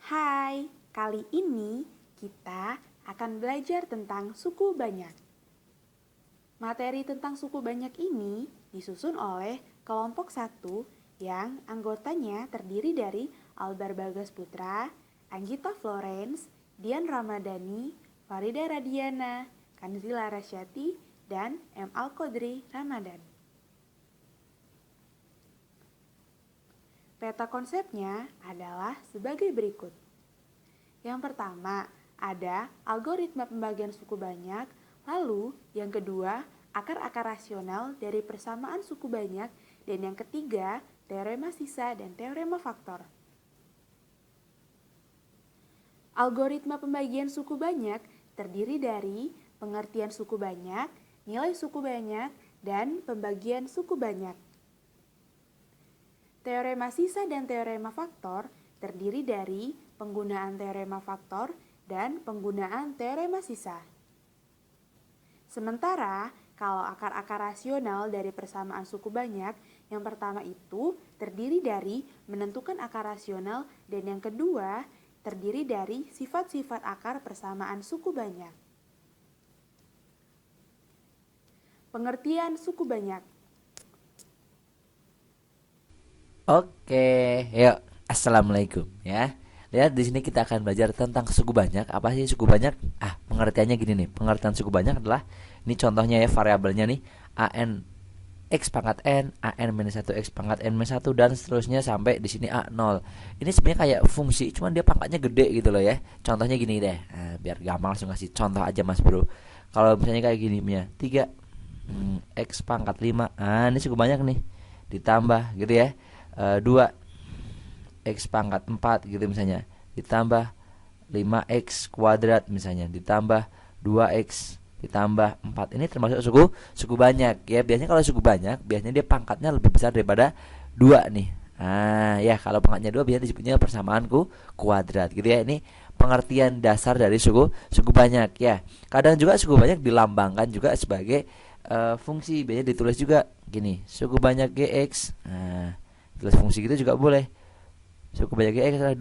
Hai, kali ini kita akan belajar tentang suku banyak. Materi tentang suku banyak ini disusun oleh kelompok 1 yang anggotanya terdiri dari Albar Bagas Putra, Anggita Florence, Dian Ramadhani, Farida Radiana, Kanzila Rasyati, dan M. Al-Qodri Ramadan. Peta konsepnya adalah sebagai berikut. Yang pertama, ada algoritma pembagian suku banyak, lalu yang kedua, akar-akar rasional dari persamaan suku banyak, dan yang ketiga, teorema sisa dan teorema faktor. Algoritma pembagian suku banyak terdiri dari pengertian suku banyak, nilai suku banyak, dan pembagian suku banyak. Teorema sisa dan teorema faktor terdiri dari penggunaan teorema faktor dan penggunaan teorema sisa. Sementara, kalau akar-akar rasional dari persamaan suku banyak, yang pertama itu terdiri dari menentukan akar rasional dan yang kedua terdiri dari sifat-sifat akar persamaan suku banyak. Pengertian suku banyak. Oke, yuk. Assalamualaikum ya. Lihat di sini kita akan belajar tentang suku banyak. Apa sih suku banyak? Pengertiannya gini nih. Pengertian suku banyak adalah ini contohnya ya variabelnya nih. AN X pangkat N, AN minus 1 X pangkat N minus 1 dan seterusnya sampai di sini A0. Ini sebenarnya kayak fungsi, cuman dia pangkatnya gede gitu loh ya. Contohnya gini deh. Biar gampang langsung kasih contoh aja Mas Bro. Kalau misalnya kayak gini punya 3 X pangkat 5. Ini suku banyak nih. Ditambah gitu ya. 2 X pangkat 4 gitu misalnya, ditambah 5X kuadrat misalnya, ditambah 2X ditambah 4. Ini termasuk suku banyak ya. Biasanya kalau suku banyak biasanya dia pangkatnya lebih besar daripada 2 nih. Ya kalau pangkatnya 2 biasanya disebutnya persamaanku kuadrat gitu ya. Ini pengertian dasar dari suku banyak ya. Kadang juga suku banyak dilambangkan juga sebagai fungsi. Biasanya ditulis juga gini, suku banyak GX. Tulis fungsi gitu juga boleh. Suku banyak X adalah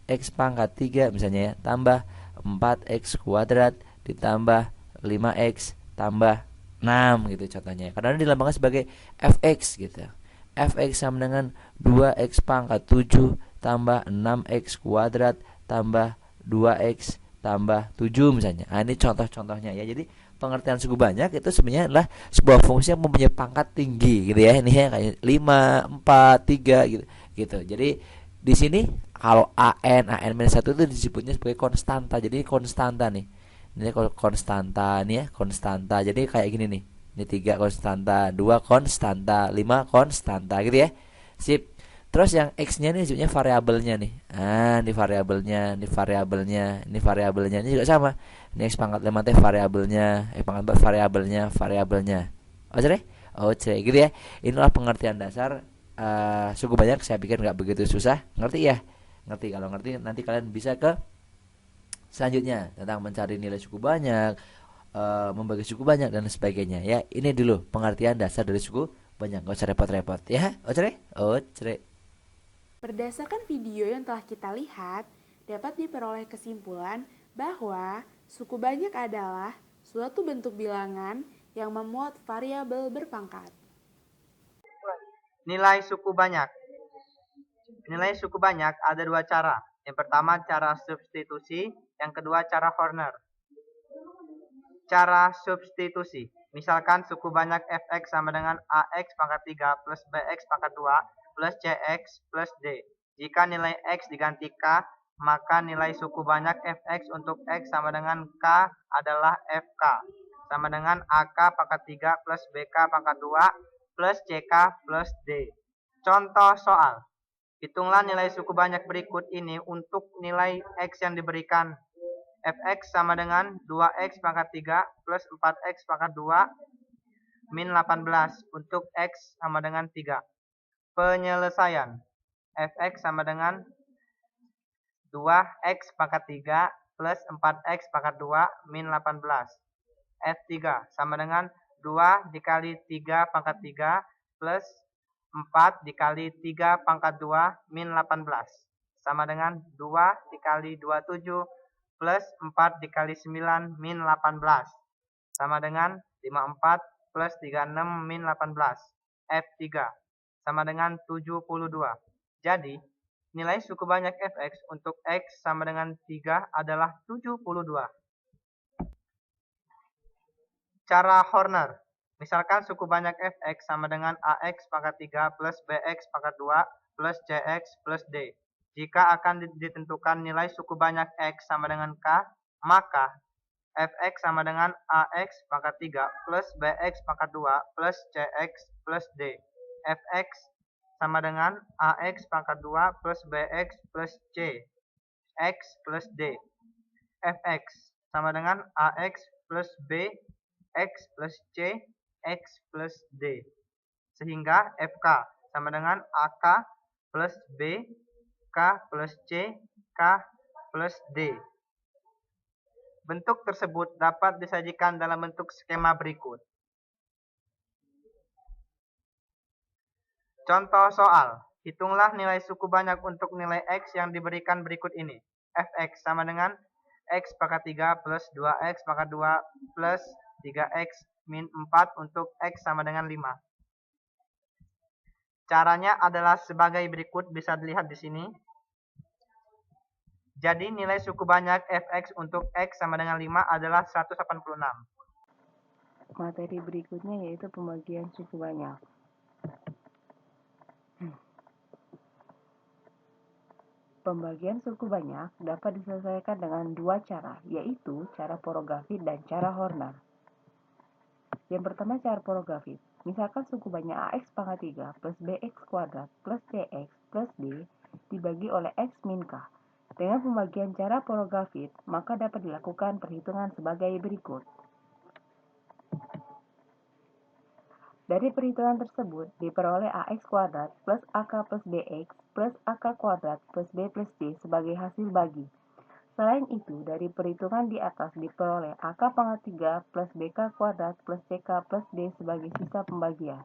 2 X pangkat 3 misalnya ya, tambah 4X kuadrat ditambah 5X tambah 6 gitu contohnya. Kadang dilambangkan sebagai fx gitu. Fx sama dengan 2X pangkat 7 tambah 6X kuadrat tambah 2X tambah 7 misalnya. Ini contoh-contohnya ya. Jadi pengertian suku banyak itu sebenarnya adalah sebuah fungsi yang mempunyai pangkat tinggi gitu ya. Ini ya kayak 5, 4, 3 gitu. Gitu. Jadi di sini kalau AN-1 itu disebutnya sebagai konstanta. Jadi konstanta nih. Ini konstanta nih ya, konstanta. Jadi kayak gini nih. Ini 3 konstanta, 2 konstanta, 5 konstanta gitu ya. Sip. Terus yang X-nya ini disebutnya variabelnya nih. Ini variabelnya, ini variabelnya, ini variabelnya. Ini juga sama. Ini X pangkat 5 teh variabelnya, X pangkat 4 variabelnya, variabelnya. Oke? Oke gitu ya. Inilah pengertian dasar suku banyak. Saya pikir nggak begitu susah. Ngerti ya? Ngerti. Kalau ngerti nanti kalian bisa ke selanjutnya tentang mencari nilai suku banyak, membagi suku banyak dan sebagainya ya. Ini dulu pengertian dasar dari suku banyak. Gak usah repot-repot ya. Oke? Oke. Berdasarkan video yang telah kita lihat, dapat diperoleh kesimpulan bahwa suku banyak adalah suatu bentuk bilangan yang memuat variabel berpangkat. Nilai suku banyak. Nilai suku banyak ada dua cara. Yang pertama cara substitusi, yang kedua cara Horner. Cara substitusi. Misalkan suku banyak fx sama dengan ax pangkat 3 plus bx pangkat 2 plus cx plus d. Jika nilai x diganti k, maka nilai suku banyak fx untuk x sama dengan k adalah fk. Sama dengan ak pangkat 3 plus bk pangkat 2 plus ck plus d. Contoh soal. Hitunglah nilai suku banyak berikut ini untuk nilai x yang diberikan. Fx sama dengan 2x pangkat 3 plus 4x pangkat 2 min 18 untuk x sama dengan 3. Penyelesaian. Fx sama dengan 2x pangkat 3 plus 4x pangkat 2 min 18. F3 sama dengan 2 dikali 3 pangkat 3 plus 4 dikali 3 pangkat 2 min 18. sama dengan 2 dikali 27 plus 4 dikali 9 min 18 sama dengan 54 plus 36 min 18. F3 sama dengan 72. Jadi, nilai suku banyak fx untuk x sama dengan 3 adalah 72. Cara Horner. Misalkan suku banyak fx sama dengan ax pangkat 3 plus bx pangkat 2 plus cx plus d. Jika akan ditentukan nilai suku banyak x sama dengan k, maka fx sama dengan ax pangkat 3 plus bx pangkat 2 plus cx plus d. Fx sama dengan ax pangkat 2 plus bx plus c x plus d. Fx sama dengan ax plus b x plus c x plus d. Sehingga Fk sama dengan ak plus b k plus c k plus d. Bentuk tersebut dapat disajikan dalam bentuk skema berikut. Contoh soal. Hitunglah nilai suku banyak untuk nilai x yang diberikan berikut ini. Fx sama dengan x pangkat 3 plus 2x pangkat 2 plus 3x min 4 untuk x sama dengan 5. Caranya adalah sebagai berikut, bisa dilihat di sini. Jadi nilai suku banyak fx untuk x sama dengan 5 adalah 186. Materi berikutnya yaitu pembagian suku banyak. Pembagian suku banyak dapat diselesaikan dengan dua cara, yaitu cara porografit dan cara Horner. Yang pertama, cara porografit. Misalkan suku banyak ax pangkat 3 plus bx kuadrat plus cx plus d dibagi oleh x min k. Dengan pembagian cara porografit, maka dapat dilakukan perhitungan sebagai berikut. Dari perhitungan tersebut, diperoleh ax kuadrat plus ak plus bx plus ak kuadrat plus b plus c sebagai hasil bagi. Selain itu, dari perhitungan di atas diperoleh ak pangkat 3 plus bk kuadrat plus ck plus d sebagai sisa pembagian.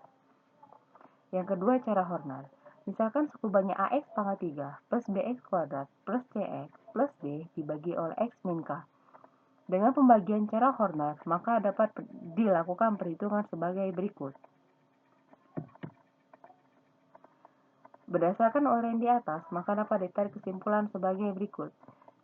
Yang kedua, cara Horner. Misalkan suku banyak ax pangkat 3 plus bx kuadrat plus cx plus d dibagi oleh x min k. Dengan pembagian cara Horner, maka dapat dilakukan perhitungan sebagai berikut. Berdasarkan uraian di atas, maka dapat ditarik kesimpulan sebagai berikut.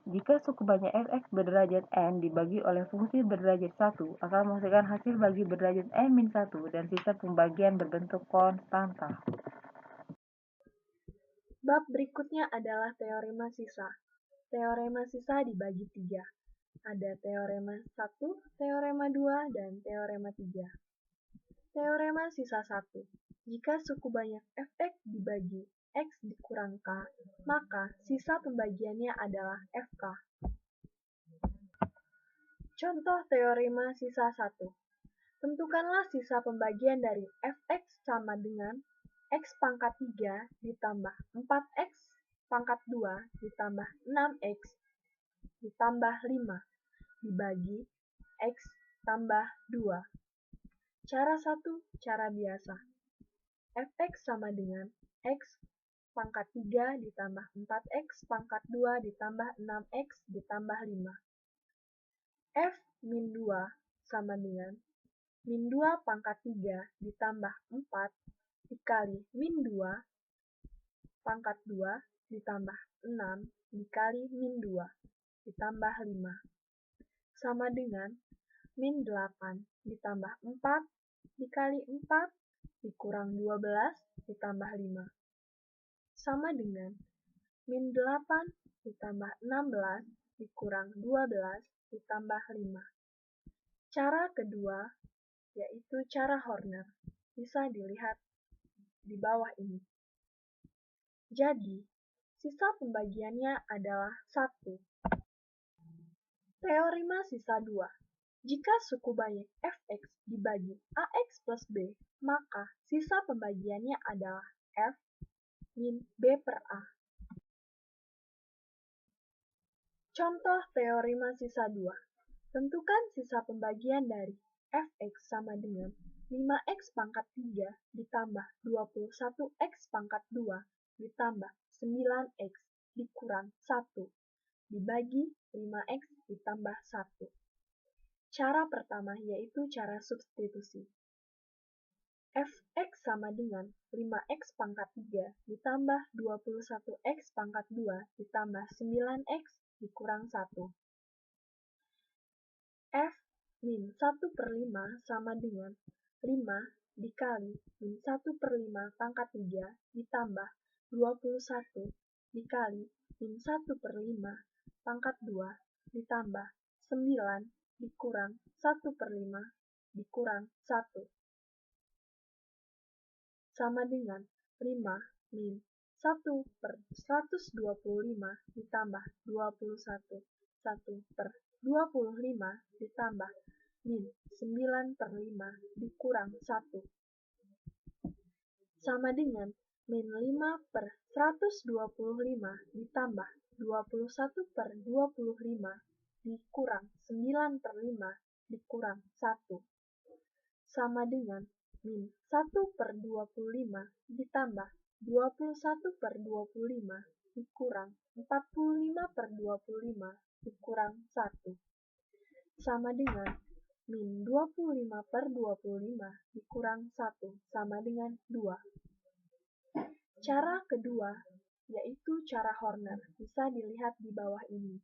Jika suku banyak fx berderajat n dibagi oleh fungsi berderajat 1 akan menghasilkan hasil bagi berderajat n-1 dan sisa pembagian berbentuk konstanta. Bab berikutnya adalah teorema sisa. Teorema sisa dibagi 3. Ada teorema 1, teorema 2, dan teorema 3. Teorema sisa 1. Jika suku banyak fx dibagi x dikurang k, maka sisa pembagiannya adalah fk. Contoh teorema sisa 1. Tentukanlah sisa pembagian dari fx sama dengan x pangkat 3 ditambah 4x pangkat 2 ditambah 6x ditambah 5 dibagi x tambah 2. Cara 1, cara biasa. Fx sama dengan x pangkat 3 ditambah 4x pangkat 2 ditambah 6x ditambah 5. F min 2 sama dengan min 2 pangkat 3 ditambah 4 dikali min 2 pangkat 2 ditambah 6 dikali min 2 ditambah 5 sama dengan min 8 ditambah 4 dikali 4 dikurang 12 ditambah 5 sama dengan min 8 ditambah 16 dikurang 12 ditambah 5. Cara kedua yaitu cara Horner, bisa dilihat di bawah ini. Jadi, sisa pembagiannya adalah 1. Teorema sisa 2. Jika suku banyak fx dibagi ax plus b, maka sisa pembagiannya adalah f min b per a. Contoh teorema sisa 2. Tentukan sisa pembagian dari fx sama dengan 5x pangkat 3 ditambah 21x pangkat 2 ditambah 9x dikurang 1 dibagi 5x ditambah 1. Cara pertama yaitu cara substitusi. Fx sama dengan 5x pangkat 3 ditambah 21x pangkat 2 ditambah 9x dikurang 1. F min 1 per 5 sama dengan 5 dikali min 1 per 5 pangkat 3 ditambah 21 dikali min 1 per 5 pangkat 2 ditambah 9 dikurang 1 per 5 dikurang 1 sama dengan 5 min 1 per 125 ditambah 21 1 per 25 ditambah min 9 per 5 dikurang 1 sama dengan min 5 per 125 ditambah 21 per 25 dikurang 9 per 5 dikurang 1 sama dengan min 1 per 25 ditambah 21 per 25 dikurang 45 per 25 dikurang 1 sama dengan min 25 per 25 dikurang 1 sama dengan 2. Cara kedua yaitu cara Horner, bisa dilihat di bawah ini.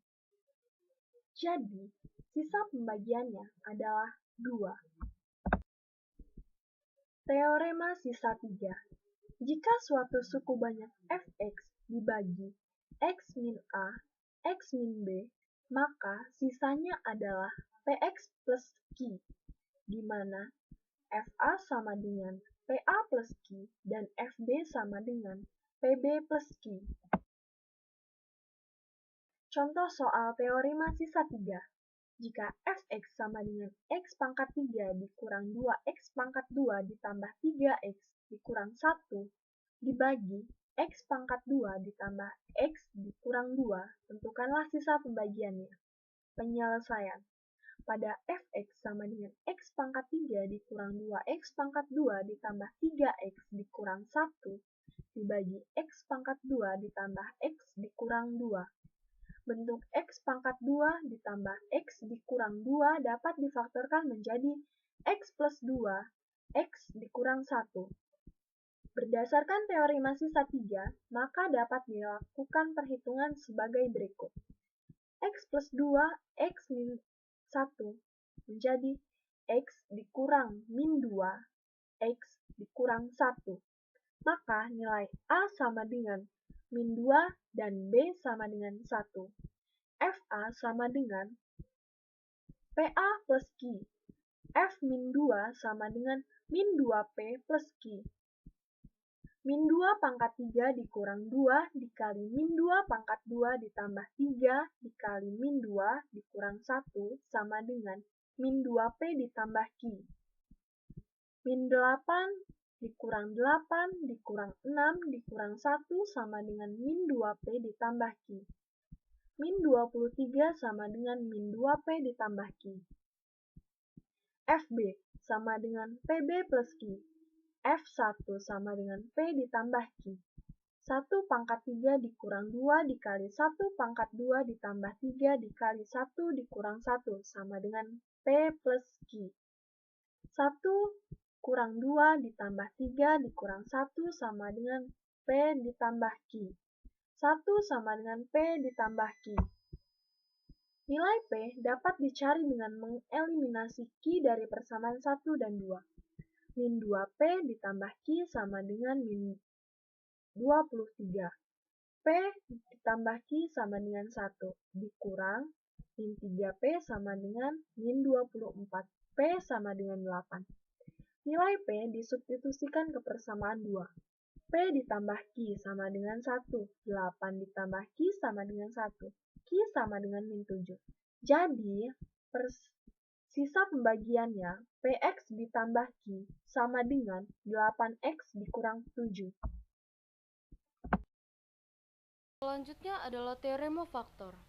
Jadi, sisa pembagiannya adalah 2. Teorema sisa 3. Jika suatu suku banyak fx dibagi x min a, x min b, maka sisanya adalah px plus q, di mana fa sama dengan pa plus q dan fb sama dengan pb plus q. Contoh soal teorema sisa 3. Jika fx sama dengan x pangkat 3 dikurang 2x pangkat 2 ditambah 3x dikurang 1 dibagi x pangkat 2 ditambah x dikurang 2, tentukanlah sisa pembagiannya. Penyelesaian. Pada fx sama dengan x pangkat 3 dikurang 2x pangkat 2 ditambah 3x dikurang 1 dibagi x pangkat 2 ditambah x dikurang 2. Bentuk x pangkat 2 ditambah x dikurang 2 dapat difaktorkan menjadi x plus 2, x dikurang 1. Berdasarkan teorema sisa 3, maka dapat dilakukan perhitungan sebagai berikut. X plus 2, x min 1 menjadi x dikurang min 2, x dikurang 1. Maka nilai A sama dengan min 2 dan B sama dengan 1. FA sama dengan PA plus Q. F min 2 sama dengan min 2P plus Q. Min 2 pangkat 3 dikurang 2 dikali min 2 pangkat 2 ditambah 3 dikali min 2 dikurang 1 sama dengan min 2P ditambah Q. Min 8 dikurang 8 dikurang 6 dikurang 1 sama dengan min 2P ditambah Q. Min 23 sama dengan min 2P ditambah Q. FB sama dengan PB plus Q. F1 sama dengan P ditambah Q. 1 pangkat 3 dikurang 2 dikali 1 pangkat 2 ditambah 3 dikali 1 dikurang 1 sama dengan P plus Q. 1 kurang 2 ditambah 3 dikurang 1 sama dengan P ditambah Q. 1 sama dengan P ditambah Q. Nilai P dapat dicari dengan mengeliminasi Q dari persamaan 1 dan 2. Min 2P ditambah Q sama dengan min 23. P ditambah Q sama dengan 1. Dikurang min 3P sama dengan min 24. P sama dengan 8. Nilai P disubstitusikan ke persamaan 2. P ditambah Q sama dengan 1. 8 ditambah Q sama dengan 1. Q sama dengan min 7. Jadi, sisa pembagiannya Px ditambah Q sama dengan 8x dikurang 7. Selanjutnya adalah teorema faktor.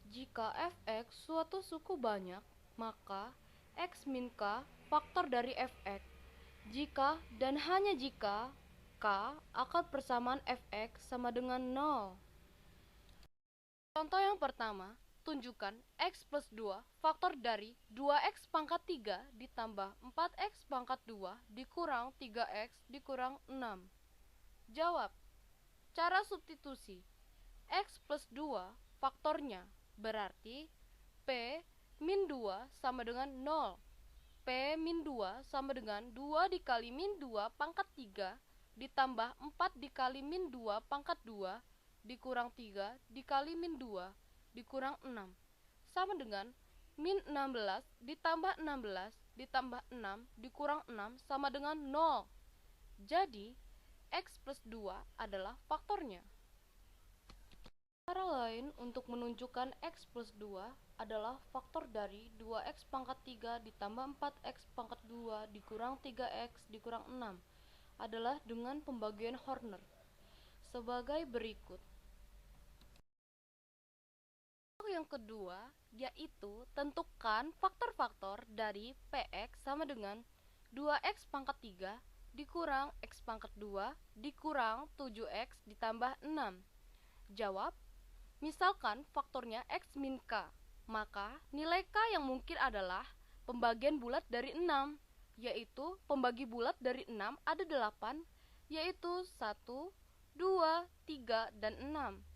Jika fx suatu suku banyak, maka x min k faktor dari fx. Jika dan hanya jika k akar persamaan fx sama dengan 0. Contoh yang pertama, tunjukkan X plus 2 faktor dari 2X pangkat 3 ditambah 4X pangkat 2 dikurang 3X dikurang 6. Jawab. Cara substitusi. X plus 2 faktornya berarti P min 2 sama dengan 0. P min 2 sama dengan 2 dikali min 2 pangkat 3 ditambah 4 dikali min 2 pangkat 2 dikurang 3 dikali min 2 dikurang 6 sama dengan min 16 ditambah 16 ditambah 6 dikurang 6 sama dengan 0. Jadi, X plus 2 adalah faktornya. Cara lain untuk menunjukkan X plus 2 adalah faktor dari 2X pangkat 3 ditambah 4X pangkat 2 dikurang 3X dikurang 6 adalah dengan pembagian Horner sebagai berikut. Yang kedua yaitu tentukan faktor-faktor dari Px sama dengan 2x pangkat 3 dikurang x pangkat 2 dikurang 7x ditambah 6. Jawab. Misalkan faktornya x min k, maka nilai k yang mungkin adalah pembagian bulat dari 6, yaitu pembagi bulat dari 6 ada 8, yaitu 1, 2, 3, dan 6.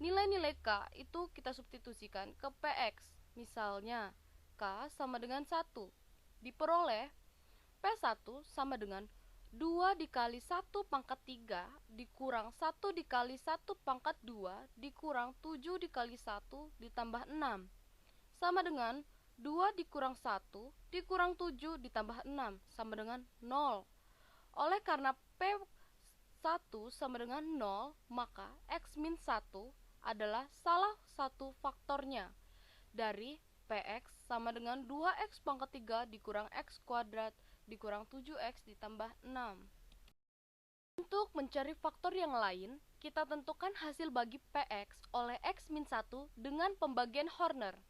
Nilai-nilai K itu kita substitusikan ke Px. Misalnya, K sama dengan 1. Diperoleh P1 sama dengan 2 dikali 1 pangkat 3 dikurang 1 dikali 1 pangkat 2 dikurang 7 dikali 1 ditambah 6. Sama dengan 2 dikurang 1 dikurang 7 ditambah 6 sama dengan 0. Oleh karena P1 sama dengan 0, maka X min 1 adalah salah satu faktornya dari Px sama dengan 2x pangkat 3 dikurang x kuadrat dikurang 7x ditambah 6. Untuk mencari faktor yang lain, kita tentukan hasil bagi Px oleh x min 1 dengan pembagian Horner.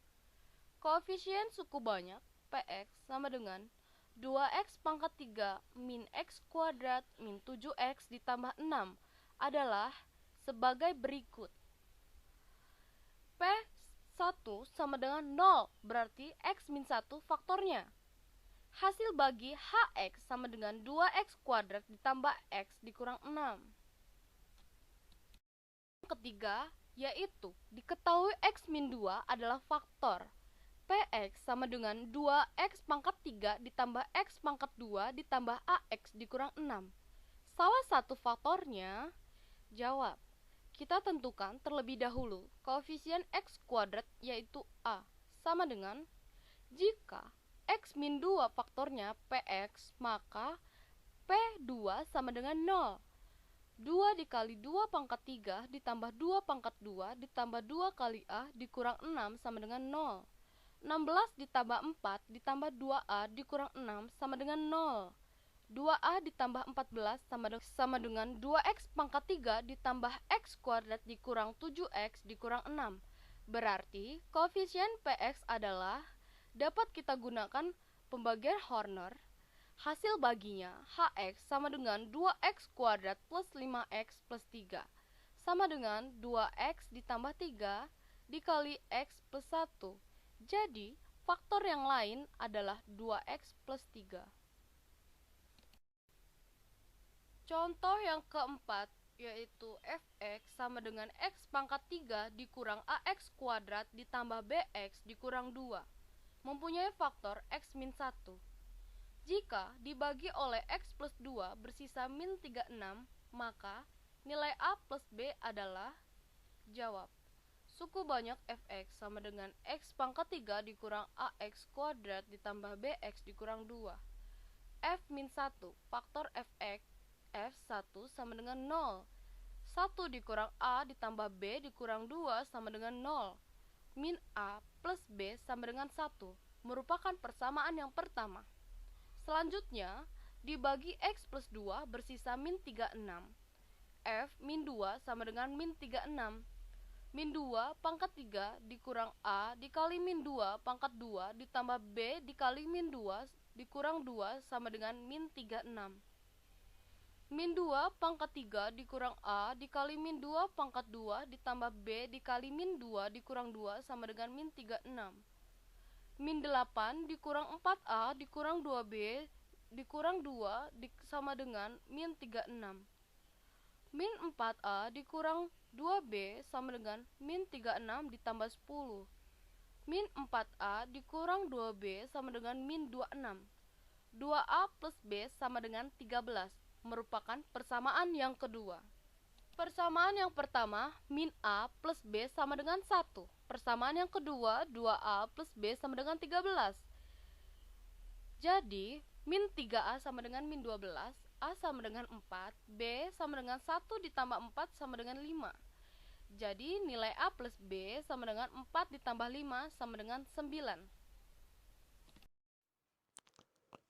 Koefisien suku banyak Px sama dengan 2x pangkat 3 min x kuadrat min 7x ditambah 6 adalah sebagai berikut. P1 sama dengan 0, berarti x min 1 faktornya. Hasil bagi Hx sama dengan 2x kuadrat ditambah x dikurang 6. Yang ketiga, yaitu diketahui x min 2 adalah faktor. Px sama dengan 2x pangkat 3 ditambah x pangkat 2 ditambah ax dikurang 6. Salah satu faktornya. Jawab. Kita tentukan terlebih dahulu koefisien x kuadrat yaitu a sama dengan jika x min 2 faktornya Px, maka P2 sama dengan 0. 2 dikali 2 pangkat 3 ditambah 2 pangkat 2 ditambah 2 kali a dikurang 6 sama dengan 0. 16 ditambah 4 ditambah 2a dikurang 6 sama dengan 0. 2a ditambah 14 sama dengan 2x pangkat 3 ditambah x kuadrat dikurang 7x dikurang 6. Berarti koefisien Px adalah dapat kita gunakan pembagian Horner. Hasil baginya Hx sama dengan 2x kuadrat plus 5x plus 3 sama dengan 2x ditambah 3 dikali x plus 1. Jadi faktor yang lain adalah 2x plus 3. Contoh yang keempat yaitu Fx sama dengan x pangkat 3 dikurang ax kuadrat ditambah bx dikurang 2 mempunyai faktor x min 1. Jika dibagi oleh x plus 2 bersisa min 36, maka nilai a plus b adalah. Jawab. Suku banyak Fx sama dengan x pangkat 3 dikurang ax kuadrat ditambah bx dikurang 2. F min 1 faktor Fx F1 sama dengan 0. 1 dikurang A ditambah B dikurang 2 sama dengan 0. Min A plus B sama dengan 1 merupakan persamaan yang pertama. Selanjutnya, dibagi X plus 2 bersisa min 36. F min 2 sama dengan min 36. Min 2 pangkat 3 dikurang A dikali min 2 pangkat 2 ditambah B dikali min 2 dikurang 2 sama dengan min 36. Min 2 pangkat 3 dikurang A dikali min 2 pangkat 2 ditambah B dikali min 2 dikurang 2 sama dengan min 36. Min 8 dikurang 4A dikurang 2B dikurang 2 sama dengan min 36. Min 4A dikurang 2B sama dengan min 36 ditambah 10. Min 4A dikurang 2B sama dengan min 26. 2A plus B sama dengan 13 merupakan persamaan yang kedua. Persamaan yang pertama, min A plus B sama dengan 1. Persamaan yang kedua, 2A plus B sama dengan 13. Jadi, min 3A sama dengan min 12, A sama dengan 4, B sama dengan 1 ditambah 4 sama dengan 5. Jadi, nilai A plus B sama dengan 4 ditambah 5 sama dengan 9.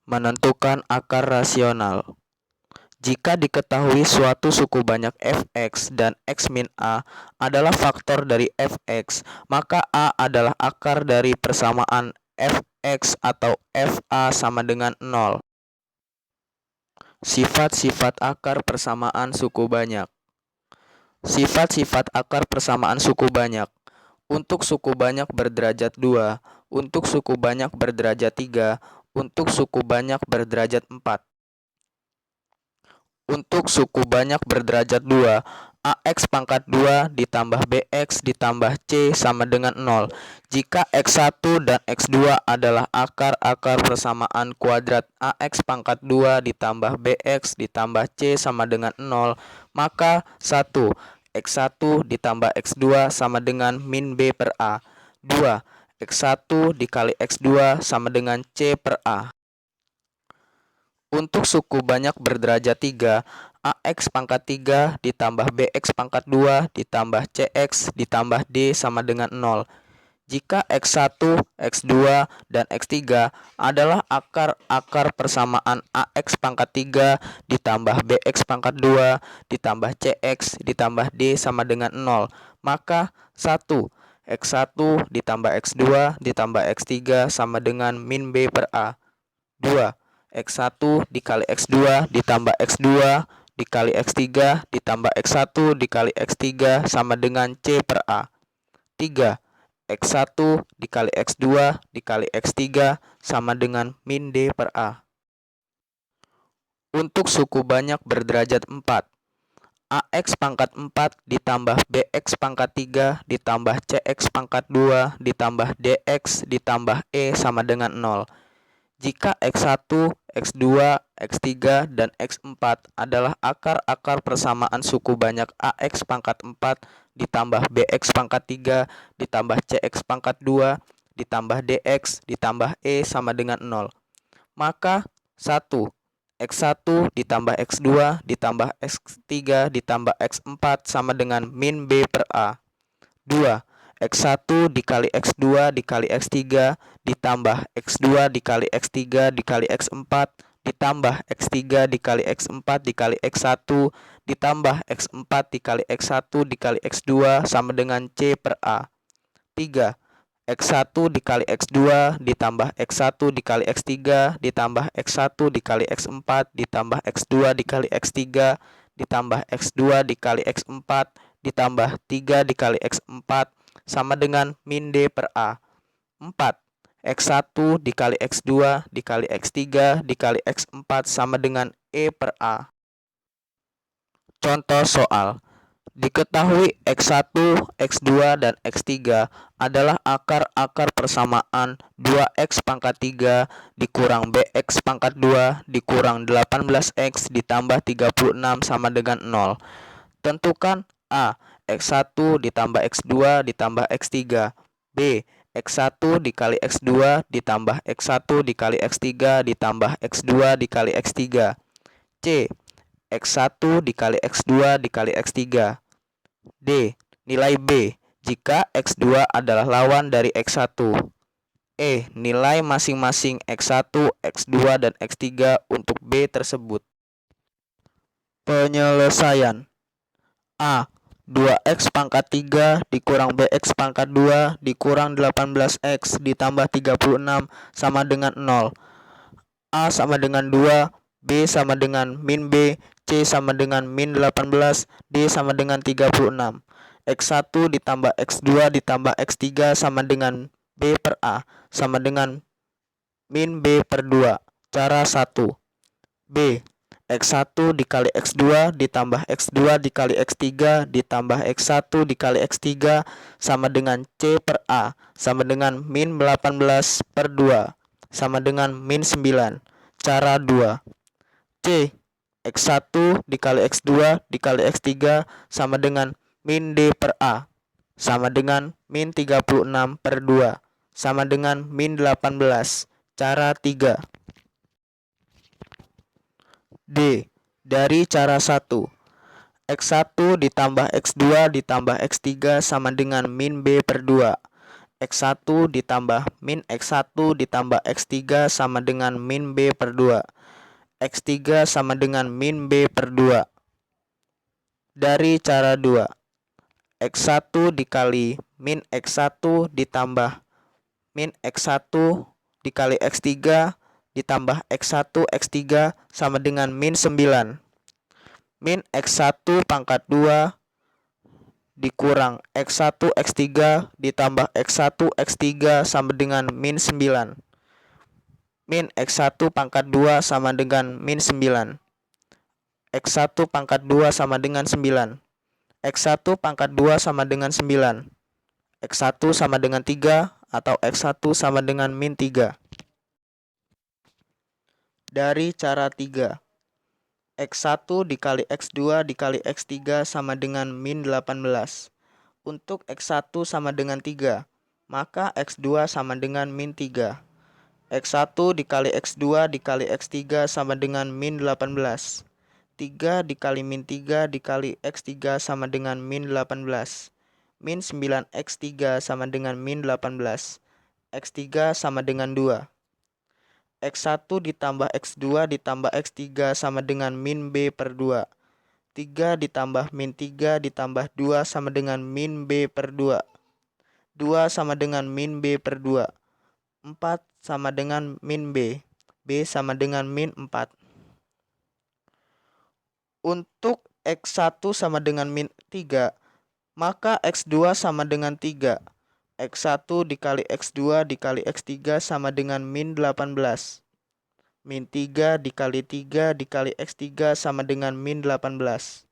Menentukan akar rasional. Jika diketahui suatu suku banyak fx dan x min a adalah faktor dari fx, maka a adalah akar dari persamaan fx atau fa sama dengan 0. Sifat-sifat akar persamaan suku banyak. Sifat-sifat akar persamaan suku banyak. Untuk suku banyak berderajat 2, untuk suku banyak berderajat 3, untuk suku banyak berderajat 4. Untuk suku banyak berderajat 2, AX pangkat 2 ditambah BX ditambah C sama dengan 0. Jika X1 dan X2 adalah akar-akar persamaan kuadrat AX pangkat 2 ditambah BX ditambah C sama dengan 0, maka 1. X1 ditambah X2 sama dengan min B per A. 2. X1 dikali X2 sama dengan C per A. Untuk suku banyak berderajat 3, AX pangkat 3 ditambah BX pangkat 2 ditambah CX ditambah D sama dengan 0. Jika X1, X2, dan X3 adalah akar-akar persamaan AX pangkat 3 ditambah BX pangkat 2 ditambah CX ditambah D sama dengan 0, maka 1. X1 ditambah X2 ditambah X3 sama dengan min B per A. 2. X1 dikali X2 ditambah X2 dikali X3 ditambah X1 dikali X3 sama dengan C per A. 3. X1 dikali X2 dikali X3 sama dengan min D per A. Untuk suku banyak berderajat 4, AX pangkat 4 ditambah BX pangkat 3 ditambah CX pangkat 2 ditambah DX ditambah E sama dengan 0. Jika X1, X2, X3, dan X4 adalah akar-akar persamaan suku banyak AX pangkat 4 ditambah BX pangkat 3 ditambah CX pangkat 2 ditambah DX ditambah E sama dengan 0, maka 1. X1 ditambah X2 ditambah X3 ditambah X4 sama dengan min B per A. 2. X1 dikali X2 dikali X3 ditambah X2 dikali X3 dikali X4 ditambah X3 dikali X4 dikali X1 ditambah X4 dikali X1 dikali X2 sama dengan C per A. 3. X1 dikali X2 ditambah X1 dikali X3 ditambah X1 dikali X4 ditambah X2 dikali X3 ditambah X2 dikali X4 ditambah 3 dikali X4 sama dengan min D per A. 4. X1 dikali X2 dikali X3 dikali X4 sama dengan E per A. Contoh soal. Diketahui X1, X2, dan X3 adalah akar-akar persamaan 2X pangkat 3 dikurang BX pangkat 2 dikurang 18X ditambah 36 sama dengan 0. Tentukan A. X1 ditambah X2 ditambah X3. B. X1 dikali X2 ditambah X1 dikali X3 ditambah X2 dikali X3. C. X1 dikali X2 dikali X3. D. Nilai B jika X2 adalah lawan dari X1. E. Nilai masing-masing X1, X2, dan X3 untuk B tersebut. Penyelesaian. A. 2X pangkat 3 dikurang BX pangkat 2 dikurang 18X ditambah 36 sama dengan 0. A sama dengan 2, B sama dengan min B, C sama dengan min 18, D sama dengan 36. X1 ditambah X2 ditambah X3 sama dengan B per A sama dengan min B per 2. Cara 1. B. X1 dikali X2 ditambah X2 dikali X3 ditambah X1 dikali X3 sama dengan C per A sama dengan min 18 per 2 sama dengan min 9. Cara 2. C. X1 dikali X2 dikali X3 sama dengan min D per A sama dengan min 36 per 2 sama dengan min 18. Cara 3. D. Dari cara 1. X1 ditambah X2 ditambah X3 sama dengan min B per 2. X1 ditambah min X1 ditambah X3 sama dengan min B per 2. X3 sama dengan min B per 2. Dari cara 2. X1 dikali min X1 ditambah min X1 dikali X3 ditambah X1 X3 sama dengan min 9. Min X1 pangkat 2 dikurang X1 X3 ditambah X1 X3 sama dengan min 9. Min X1 pangkat 2 sama dengan min 9. X1 pangkat 2 sama dengan 9. X1 pangkat 2 sama dengan 9. X1 sama dengan 3 atau X1 sama dengan min 3. Dari cara 3. X1 dikali X2 dikali X3 sama dengan min 18. Untuk X1 sama dengan 3, maka X2 sama dengan min 3. X1 dikali X2 dikali X3 sama dengan min 18. 3 dikali min 3 dikali X3 sama dengan min 18. Min 9X3 sama dengan min 18. X3 sama dengan 2. X1 ditambah X2 ditambah X3 sama dengan min B per 2. 3 ditambah min 3 ditambah 2 sama dengan min B per 2. 2 sama dengan min B per 2. 4 sama dengan min B. B sama dengan min 4. Untuk X1 sama dengan min 3, maka X2 sama dengan 3. X1 dikali X2 dikali X3 sama dengan min 18. Min 3 dikali 3 dikali X3 sama dengan min 18.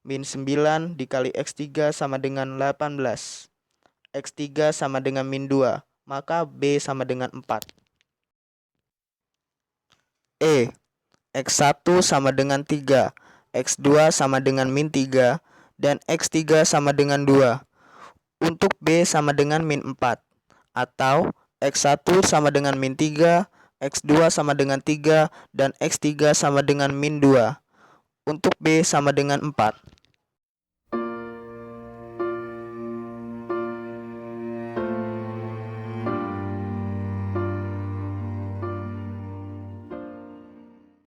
Min 9 dikali X3 sama dengan 18. X3 sama dengan min 2, maka B sama dengan 4. E. X1 sama dengan 3, X2 sama dengan min 3, dan X3 sama dengan 2. Untuk B sama dengan min 4, atau X1 sama dengan min 3, X2 sama dengan 3, dan X3 sama dengan min 2. Untuk B sama dengan 4.